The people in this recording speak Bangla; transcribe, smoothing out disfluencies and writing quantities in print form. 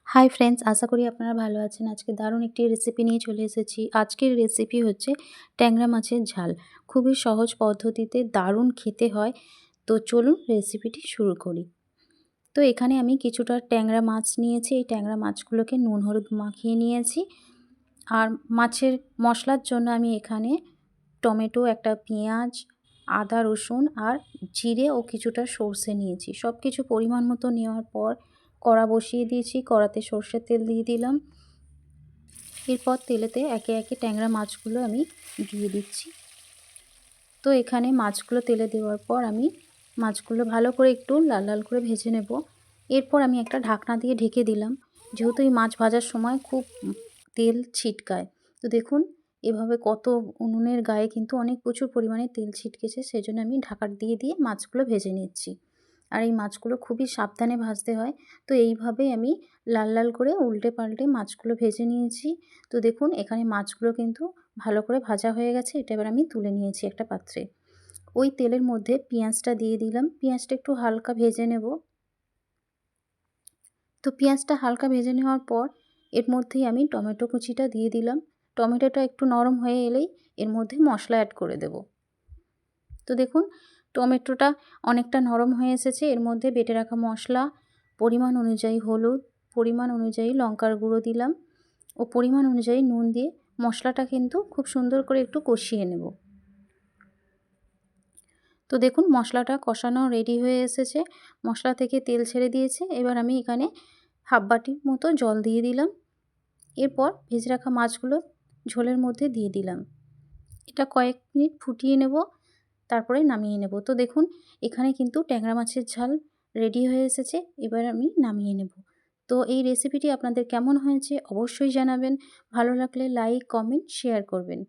হাই ফ্রেন্ডস, আশা করি আপনারা ভালো আছেন। আজকে দারুণ একটি রেসিপি নিয়ে চলে এসেছি। আজকের রেসিপি হচ্ছে ট্যাংরা মাছের ঝাল। খুবই সহজ পদ্ধতিতে দারুণ খেতে হয়। তো চলুন রেসিপিটি শুরু করি। তো এখানে আমি কিছুটা ট্যাংরা মাছ নিয়েছি। এই ট্যাংরা মাছগুলোকে নুন হলুদ মাখিয়ে নিয়েছি। আর মাছের মশলার জন্য আমি এখানে টমেটো, একটা পেঁয়াজ, আদা রসুন আর জিরে ও কিছুটা সর্ষে নিয়েছি। সব কিছু পরিমাণ মতো নেওয়ার পর কড়া বসিয়ে দিয়েছি। কড়াতে সর্ষের তেল দিয়ে দিলাম। এরপর তেলেতে একে একে ট্যাংরা মাছগুলো আমি দিয়ে দিচ্ছি। তো এখানে মাছগুলো তেলে দেওয়ার পর আমি মাছগুলো ভালো করে একটু লাল লাল করে ভেজে নেব। এরপর আমি একটা ঢাকনা দিয়ে ঢেকে দিলাম, যেহেতু এই মাছ ভাজার সময় খুব তেল ছিটকায়। তো দেখুন এভাবে কত উনুনের গায়ে কিন্তু অনেক প্রচুর পরিমাণে তেল ছিটকেছে, সেই জন্য আমি ঢাকা দিয়ে দিয়ে মাছগুলো ভেজে নিচ্ছি। আর এই মাছগুলো খুবই সাবধানে ভাজতে হয়। তো এইভাবেই আমি লাল লাল করে উল্টে পাল্টে মাছগুলো ভেজে নিয়েছি। তো দেখুন এখানে মাছগুলো কিন্তু ভালো করে ভাজা হয়ে গেছে। এটা এবার আমি তুলে নিয়েছি একটা পাত্রে। ওই তেলের মধ্যে পেঁয়াজটা দিয়ে দিলাম। পেঁয়াজটা একটু হালকা ভেজে নেব। তো পেঁয়াজটা হালকা ভেজে নেওয়ার পর এর মধ্যেই আমি টমেটো কুচিটা দিয়ে দিলাম। টমেটোটা একটু নরম হয়ে এলেই এর মধ্যে মশলা অ্যাড করে দেব। তো দেখুন টমেটোটা অনেকটা নরম হয়ে এসেছে। এর মধ্যে বেটে রাখা মশলা, পরিমাণ অনুযায়ী হলুদ, পরিমাণ অনুযায়ী লঙ্কার গুঁড়ো দিলাম ও পরিমাণ অনুযায়ী নুন দিয়ে মশলাটা কিন্তু খুব সুন্দর করে একটু কষিয়ে নেব। তো দেখুন মশলাটা কষানো রেডি হয়ে এসেছে। মশলা থেকে তেল ছেড়ে দিয়েছে। এবার আমি এখানে হাফ বাটির মতো জল দিয়ে দিলাম। এরপর ভেজে রাখা মাছগুলো ঝোলের মধ্যে দিয়ে দিলাম। এটা কয়েক মিনিট ফুটিয়ে নেব, তারপরে নামিয়ে নেব। তো দেখুন এখানে কিন্তু ট্যাংরা মাছের ঝাল রেডি হয়ে এসেছে। এবার আমি নামিয়ে নেব। তো এই রেসিপিটি আপনাদের কেমন হয়েছে অবশ্যই জানাবেন। ভালো লাগলে লাইক, কমেন্ট, শেয়ার করবেন।